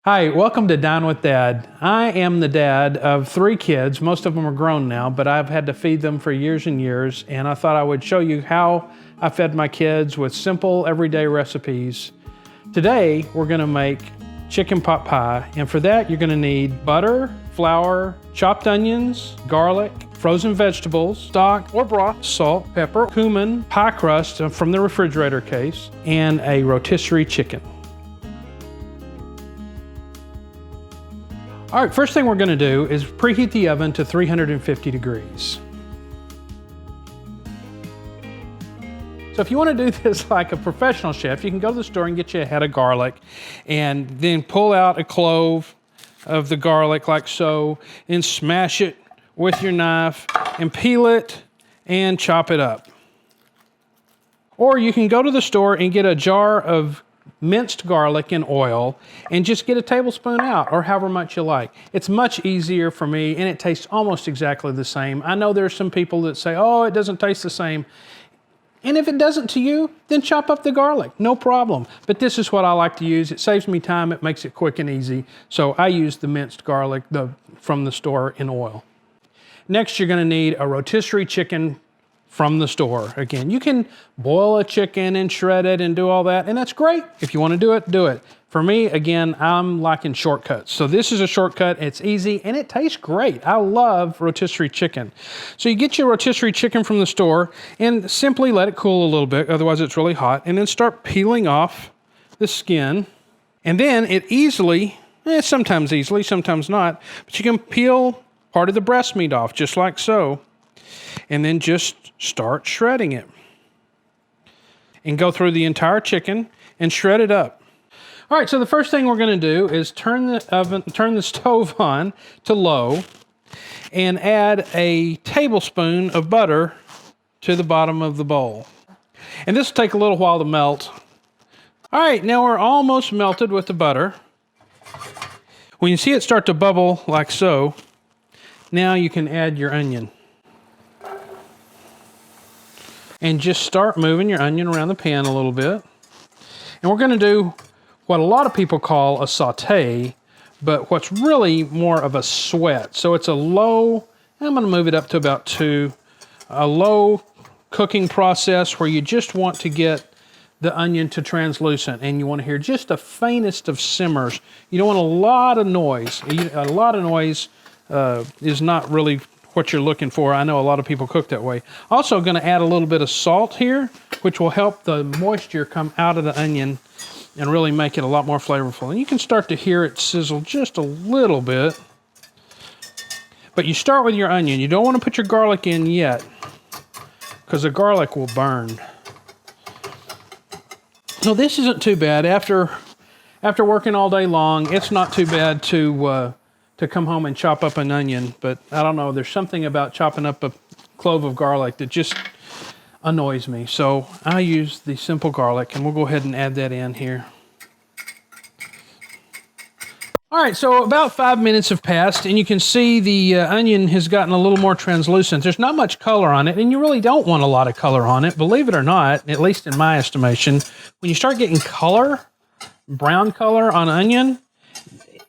Hi, welcome to Dine with Dad. I am the dad of 3 kids. Most of them are grown now, but I've had to feed them for years and years, and I thought I would show you how I fed my kids with simple, everyday recipes. Today, we're gonna make chicken pot pie, and for that, you're gonna need butter, flour, chopped onions, garlic, frozen vegetables, stock or broth, salt, pepper, cumin, pie crust from the refrigerator case, and a rotisserie chicken. All right, first thing we're gonna do is preheat the oven to 350 degrees. So if you wanna do this like a professional chef, you can go to the store and get you a head of garlic and then pull out a clove of the garlic like so, and smash it with your knife and peel it and chop it up. Or you can go to the store and get a jar of minced garlic in oil and just get a tablespoon out, or however much you like. It's much easier for me and it tastes almost exactly the same. I know there's some people that say, oh, it doesn't taste the same. And if it doesn't to you, then chop up the garlic, no problem. But this is what I like to use. It saves me time, it makes it quick and easy. So I use the minced garlic from the store in oil. Next, you're gonna need a rotisserie chicken from the store. Again, you can boil a chicken and shred it and do all that, and that's great. If you want to do it, do it. For me, again, I'm liking shortcuts. So this is a shortcut, it's easy, and it tastes great. I love rotisserie chicken. So you get your rotisserie chicken from the store and simply let it cool a little bit, otherwise it's really hot, and then start peeling off the skin. And then it sometimes easily, sometimes not, but you can peel part of the breast meat off, just like so. And then just start shredding it. And go through the entire chicken and shred it up. All right, so the first thing we're gonna do is turn the stove on to low and add a tablespoon of butter to the bottom of the bowl. And this will take a little while to melt. All right, now we're almost melted with the butter. When you see it start to bubble like so, now you can add your onion. And just start moving your onion around the pan a little bit. And we're gonna do what a lot of people call a saute, but what's really more of a sweat. So it's I'm gonna move it up to about 2, a low cooking process where you just want to get the onion to translucent and you wanna hear just the faintest of simmers. You don't want a lot of noise. A lot of noise is not really what you're looking for. I know a lot of people cook that way. Also going to add a little bit of salt here, which will help the moisture come out of the onion and really make it a lot more flavorful. And you can start to hear it sizzle just a little bit. But you start with your onion. You don't want to put your garlic in yet, because the garlic will burn. So this isn't too bad. After working all day long, it's not too bad to come home and chop up an onion, but I don't know, there's something about chopping up a clove of garlic that just annoys me. So I use the simple garlic, and we'll go ahead and add that in here. All right, so about 5 minutes have passed, and you can see the onion has gotten a little more translucent. There's not much color on it, and you really don't want a lot of color on it, believe it or not, at least in my estimation. When you start getting color, brown color on onion,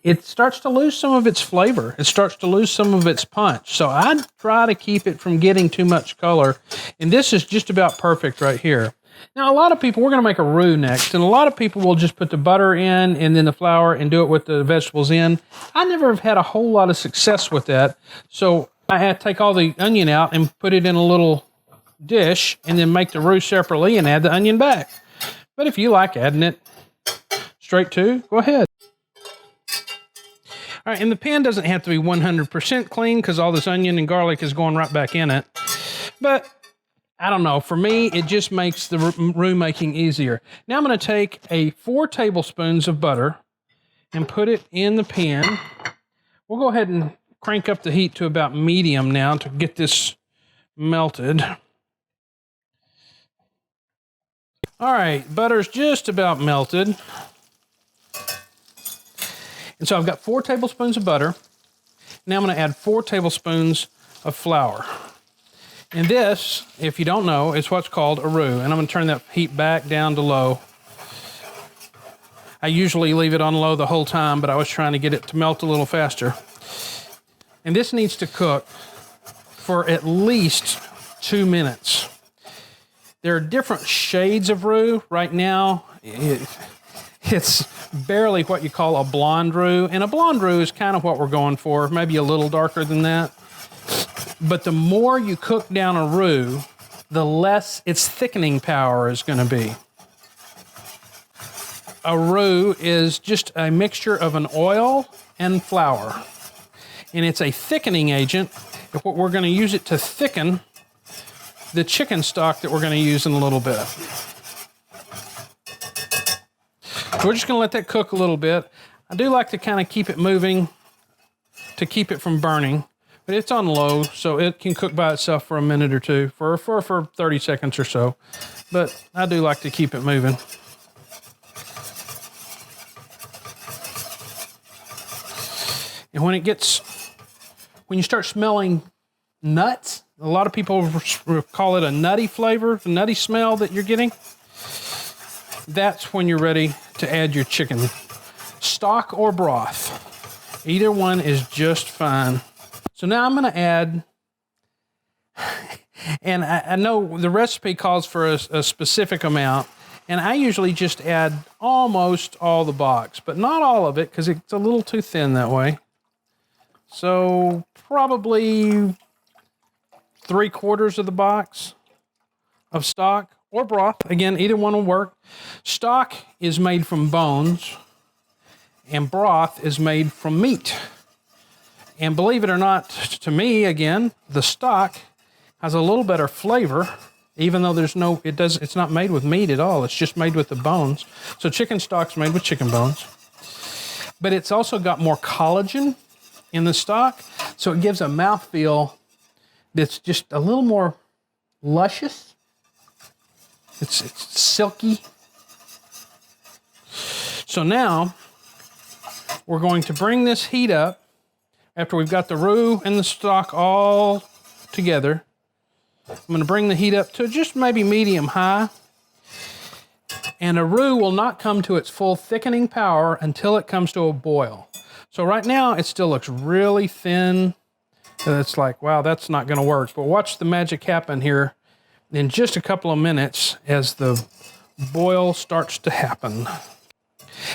it starts to lose some of its flavor. It starts to lose some of its punch. So I try to keep it from getting too much color. And this is just about perfect right here. Now, a lot of people, we're going to make a roux next, and a lot of people will just put the butter in and then the flour and do it with the vegetables in. I never have had a whole lot of success with that. So I had to take all the onion out and put it in a little dish and then make the roux separately and add the onion back. But if you like adding it straight to, go ahead. All right, and the pan doesn't have to be 100% clean because all this onion and garlic is going right back in it. But I don't know, for me, it just makes the roux making easier. Now I'm going to take 4 tablespoons of butter and put it in the pan. We'll go ahead and crank up the heat to about medium now to get this melted. All right, butter's just about melted. And so I've got 4 tablespoons of butter. Now I'm going to add 4 tablespoons of flour. And this, if you don't know, is what's called a roux. And I'm going to turn that heat back down to low. I usually leave it on low the whole time, but I was trying to get it to melt a little faster. And this needs to cook for at least 2 minutes. There are different shades of roux. Right now, it's barely what you call a blonde roux. And a blonde roux is kind of what we're going for, maybe a little darker than that. But the more you cook down a roux, the less its thickening power is going to be. A roux is just a mixture of an oil and flour. And it's a thickening agent. What we're going to use it to thicken the chicken stock that we're going to use in a little bit. We're just going to let that cook a little bit. I do like to kind of keep it moving to keep it from burning. But it's on low, so it can cook by itself for a minute or two, for 30 seconds or so. But I do like to keep it moving. And when you start smelling nuts, a lot of people call it a nutty flavor, the nutty smell that you're getting. That's when you're ready to add your chicken. Stock or broth, either one is just fine. So now I'm going to add, and I know the recipe calls for a specific amount, and I usually just add almost all the box, but not all of it because it's a little too thin that way. So probably 3/4 of the box of stock or broth. Again, either one will work. Stock is made from bones, and broth is made from meat. And believe it or not, to me, again, the stock has a little better flavor, even though it's not made with meat at all. It's just made with the bones. So chicken stock's made with chicken bones. But it's also got more collagen in the stock, so it gives a mouthfeel that's just a little more luscious. It's silky. So now, we're going to bring this heat up. After we've got the roux and the stock all together, I'm going to bring the heat up to just maybe medium high. And a roux will not come to its full thickening power until it comes to a boil. So right now, it still looks really thin. And it's like, wow, that's not going to work. But watch the magic happen here in just a couple of minutes as the boil starts to happen.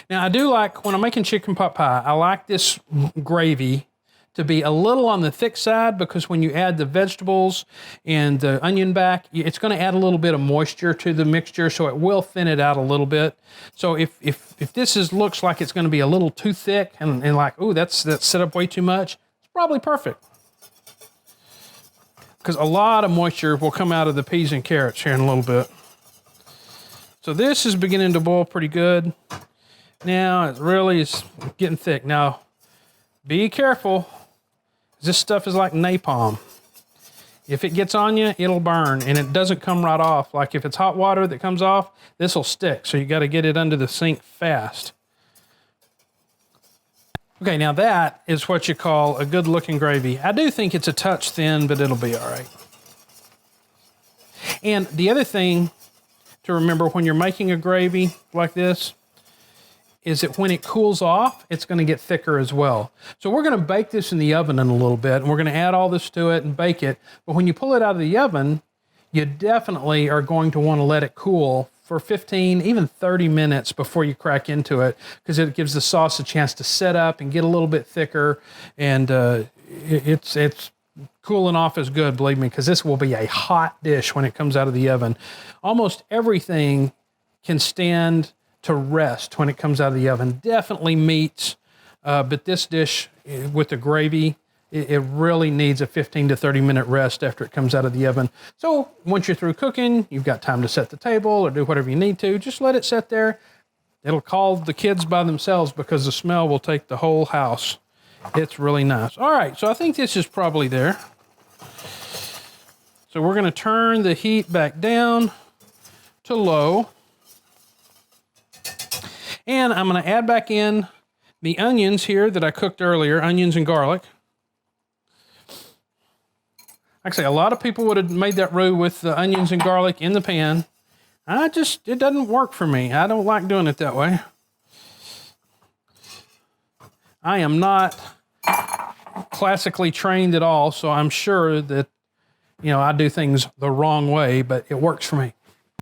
Now, I do like, when I'm making chicken pot pie, I like this gravy to be a little on the thick side, because when you add the vegetables and the onion back, it's going to add a little bit of moisture to the mixture, so it will thin it out a little bit. So if this looks like it's going to be a little too thick and like, ooh, that's set up way too much, it's probably perfect. Because a lot of moisture will come out of the peas and carrots here in a little bit. So this is beginning to boil pretty good. Now it really is getting thick. Now, be careful. This stuff is like napalm. If it gets on you, it'll burn, and it doesn't come right off. Like if it's hot water that comes off, this will stick. So you got to get it under the sink fast. Okay, now that is what you call a good looking gravy. I do think it's a touch thin, but it'll be all right. And the other thing to remember when you're making a gravy like this is that when it cools off, it's going to get thicker as well. So we're going to bake this in the oven in a little bit, and we're going to add all this to it and bake it. But when you pull it out of the oven, you definitely are going to want to let it cool for 15, even 30 minutes before you crack into it, because it gives the sauce a chance to set up and get a little bit thicker. And it's cooling off is good, believe me, because this will be a hot dish when it comes out of the oven. Almost everything can stand to rest when it comes out of the oven. Definitely meats, but this dish with the gravy, it really needs a 15 to 30 minute rest after it comes out of the oven. So once you're through cooking, you've got time to set the table or do whatever you need to. Just let it sit there. It'll call the kids by themselves because the smell will take the whole house. It's really nice. All right, so I think this is probably there. So we're going to turn the heat back down to low. And I'm going to add back in the onions here that I cooked earlier, onions and garlic. Like I say, a lot of people would have made that roux with the onions and garlic in the pan. It doesn't work for me. I don't like doing it that way. I am not classically trained at all, so I'm sure that, you know, I do things the wrong way, but it works for me.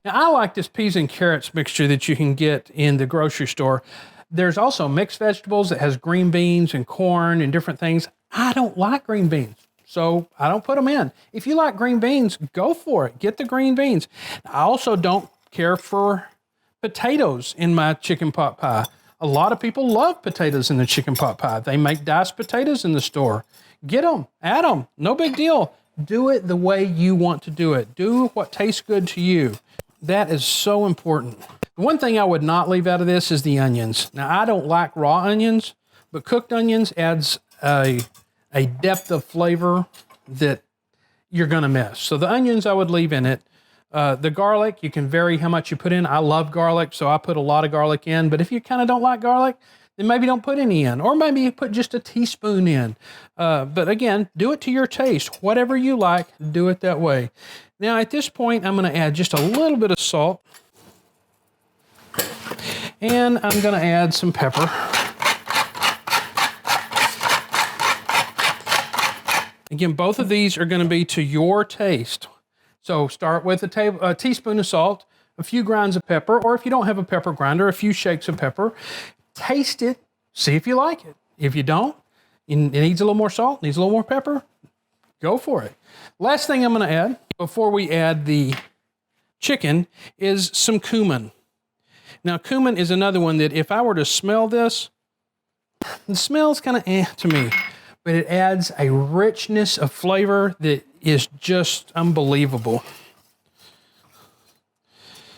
Now, I like this peas and carrots mixture that you can get in the grocery store. There's also mixed vegetables that has green beans and corn and different things. I don't like green beans, so I don't put them in. If you like green beans, go for it. Get the green beans. I also don't care for potatoes in my chicken pot pie. A lot of people love potatoes in the chicken pot pie. They make diced potatoes in the store. Get them, add them, no big deal. Do it the way you want to do it. Do what tastes good to you. That is so important. The one thing I would not leave out of this is the onions. Now, I don't like raw onions, but cooked onions adds a depth of flavor that you're gonna miss. So the onions I would leave in it. The garlic, you can vary how much you put in. I love garlic, so I put a lot of garlic in. But if you kind of don't like garlic, then maybe don't put any in. Or maybe you put just a teaspoon in. But again, do it to your taste. Whatever you like, do it that way. Now at this point, I'm gonna add just a little bit of salt. And I'm gonna add some pepper. Again, both of these are gonna be to your taste. So start with a teaspoon of salt, a few grinds of pepper, or if you don't have a pepper grinder, a few shakes of pepper. Taste it, see if you like it. If you don't, it needs a little more salt, needs a little more pepper, go for it. Last thing I'm gonna add before we add the chicken is some cumin. Now, cumin is another one that if I were to smell this, it smells kind of to me, but it adds a richness of flavor that is just unbelievable.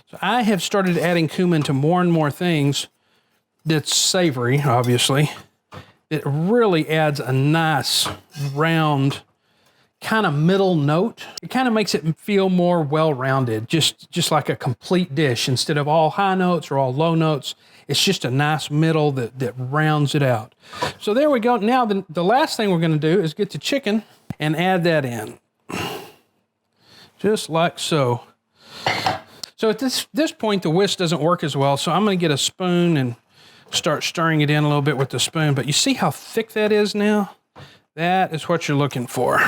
So I have started adding cumin to more and more things that's savory, obviously. It really adds a nice, round, kind of middle note. It kind of makes it feel more well-rounded, just like a complete dish. Instead of all high notes or all low notes, it's just a nice middle that rounds it out. So there we go. Now, the last thing we're gonna do is get the chicken and add that in. Just like so. So at this point, the whisk doesn't work as well, so I'm gonna get a spoon and start stirring it in a little bit with the spoon. But you see how thick that is now? That is what you're looking for.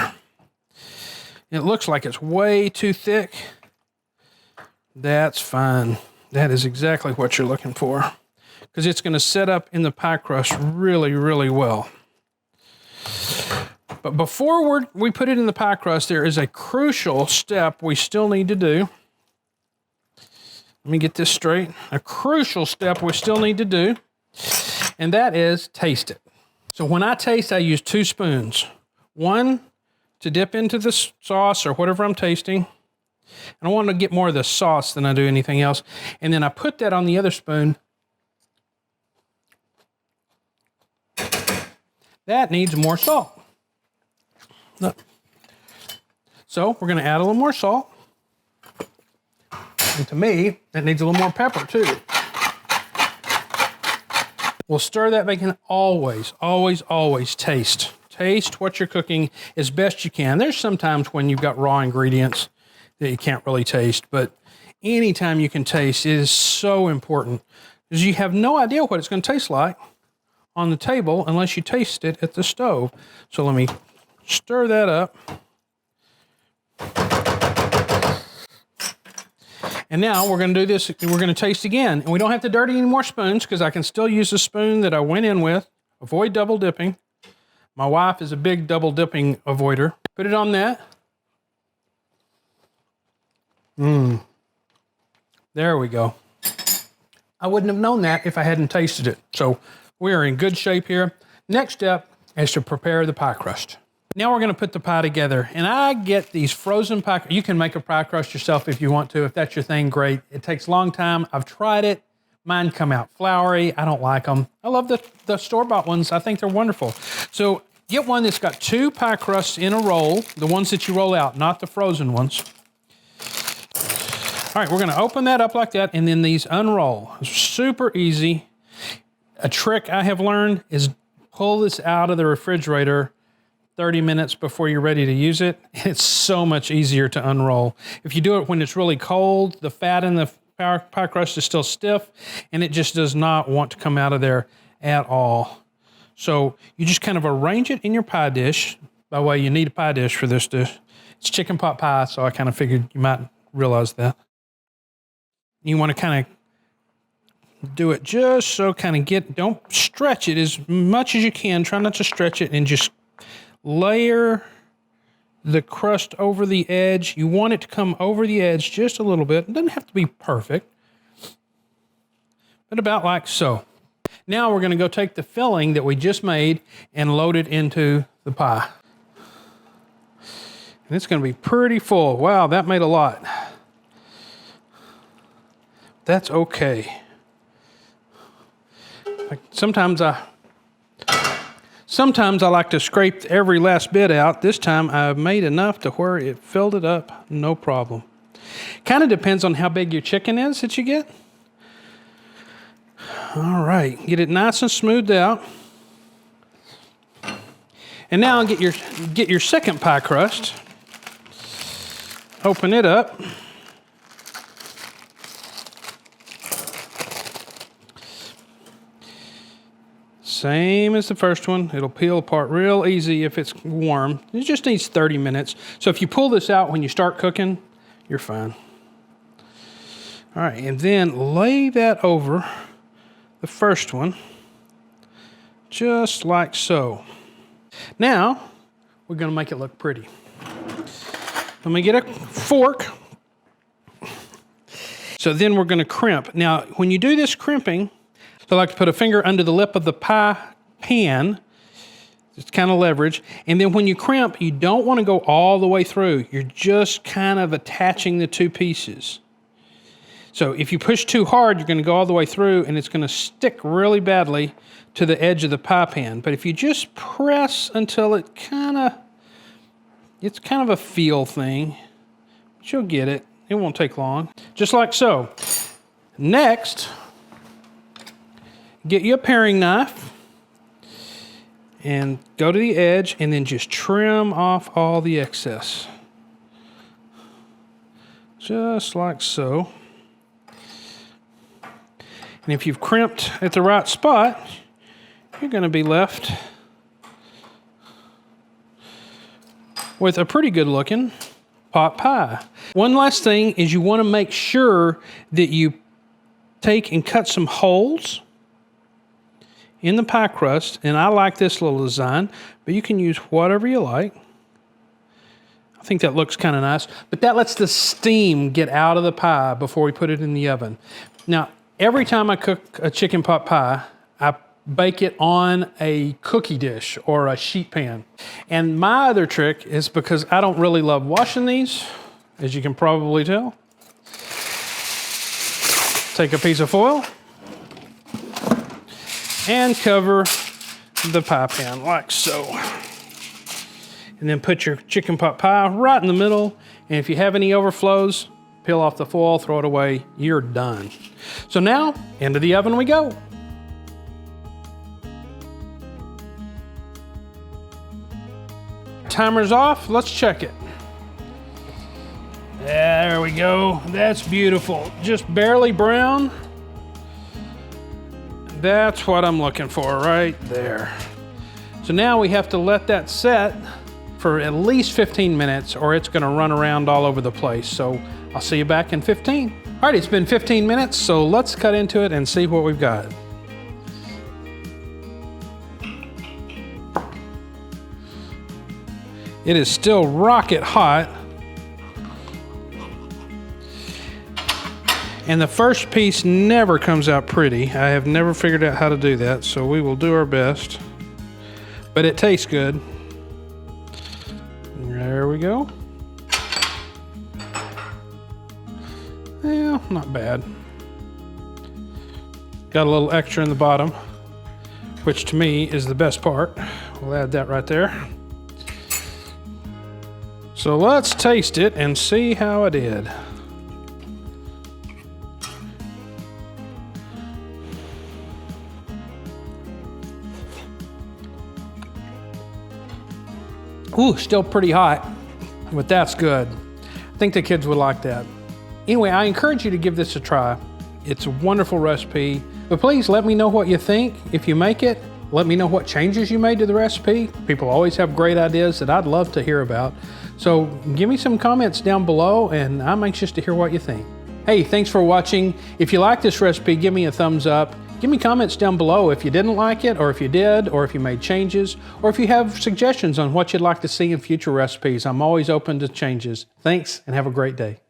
It looks like it's way too thick. That's fine. That is exactly what you're looking for, because it's gonna set up in the pie crust really, really well. But before we put it in the pie crust, there is a crucial step we still need to do. Let me get this straight. A crucial step we still need to do, and that is taste it. So when I taste, I use 2 spoons. One to dip into the sauce or whatever I'm tasting. And I want to get more of the sauce than I do anything else. And then I put that on the other spoon. That needs more salt. So we're going to add a little more salt. And to me, that needs a little more pepper too. We'll stir that bacon. Always, always, always taste. Taste what you're cooking as best you can. There's sometimes when you've got raw ingredients that you can't really taste, but anytime you can taste, it is so important, because you have no idea what it's going to taste like on the table unless you taste it at the stove. So let me stir that up. And now we're going to do this, we're going to taste again. And we don't have to dirty any more spoons, because I can still use the spoon that I went in with. Avoid double dipping. My wife is a big double dipping avoider. Put it on that. There we go. I wouldn't have known that if I hadn't tasted it. So we are in good shape here. Next step is to prepare the pie crust. Now we're going to put the pie together, and I get these frozen pie. You can make a pie crust yourself if you want to. If that's your thing, great. It takes a long time. I've tried it. Mine come out floury. I don't like them. I love the store-bought ones. I think they're wonderful. So get one that's got 2 pie crusts in a roll, the ones that you roll out, not the frozen ones. All right, we're going to open that up like that, and then these unroll. It's super easy. A trick I have learned is pull this out of the refrigerator 30 minutes before you're ready to use it. It's so much easier to unroll. If you do it when it's really cold, the fat in the pie crust is still stiff, and it just does not want to come out of there at all. So you just kind of arrange it in your pie dish. By the way, you need a pie dish for this dish. It's chicken pot pie, so I kind of figured you might realize that. You want to kind of do it just so don't stretch it as much as you can. Try not to stretch it and just layer the crust over the edge. You want it to come over the edge just a little bit. It doesn't have to be perfect, but about like so. Now we're going to go take the filling that we just made and load it into the pie. And it's going to be pretty full. Wow, that made a lot. That's okay. Sometimes I like to scrape every last bit out. This time I've made enough to where it filled it up, no problem. Kind of depends on how big your chicken is that you get. All right, get it nice and smoothed out. And now get your second pie crust. Open it up. Same as the first one. It'll peel apart real easy if it's warm. It just needs 30 minutes. So if you pull this out when you start cooking, you're fine. All right, and then lay that over the first one, just like so. Now, we're gonna make it look pretty. Let me get a fork. So then we're gonna crimp. Now, when you do this crimping, I like to put a finger under the lip of the pie pan, just kind of leverage. And then when you crimp, you don't wanna go all the way through. You're just kind of attaching the two pieces. So if you push too hard, you're going to go all the way through and it's going to stick really badly to the edge of the pie pan. But if you just press until it's kind of a feel thing, but you'll get it. It won't take long. Just like so. Next, get you a paring knife and go to the edge and then just trim off all the excess. Just like so. And if you've crimped at the right spot, you're going to be left with a pretty good looking pot pie. One last thing is you want to make sure that you take and cut some holes in the pie crust. And I like this little design, but you can use whatever you like. I think that looks kind of nice, but that lets the steam get out of the pie before we put it in the oven. Now, every time I cook a chicken pot pie, I bake it on a cookie dish or a sheet pan. And my other trick is because I don't really love washing these, as you can probably tell. Take a piece of foil and cover the pie pan like so. And then put your chicken pot pie right in the middle. And if you have any overflows, peel off the foil, throw it away, you're done. So now, into the oven we go. Timer's off, let's check it. There we go, that's beautiful. Just barely brown. That's what I'm looking for right there. So now we have to let that set for at least 15 minutes or it's gonna run around all over the place. So I'll see you back in 15. All right, it's been 15 minutes, so let's cut into it and see what we've got. It is still rocket hot. And the first piece never comes out pretty. I have never figured out how to do that, so we will do our best. But it tastes good. There we go. Yeah, not bad. Got a little extra in the bottom, which to me is the best part. We'll add that right there. So let's taste it and see how it did. Ooh, still pretty hot, but that's good. I think the kids would like that. Anyway, I encourage you to give this a try. It's a wonderful recipe, but please let me know what you think if you make it, Let me know what changes you made to the recipe. People always have great ideas that I'd love to hear about. So give me some comments down below, and I'm anxious to hear what you think. Hey, thanks for watching. If you like this recipe, give me a thumbs up. Give me comments down below if you didn't like it, or if you did, or if you made changes, or if you have suggestions on what you'd like to see in future recipes. I'm always open to changes. Thanks, and have a great day.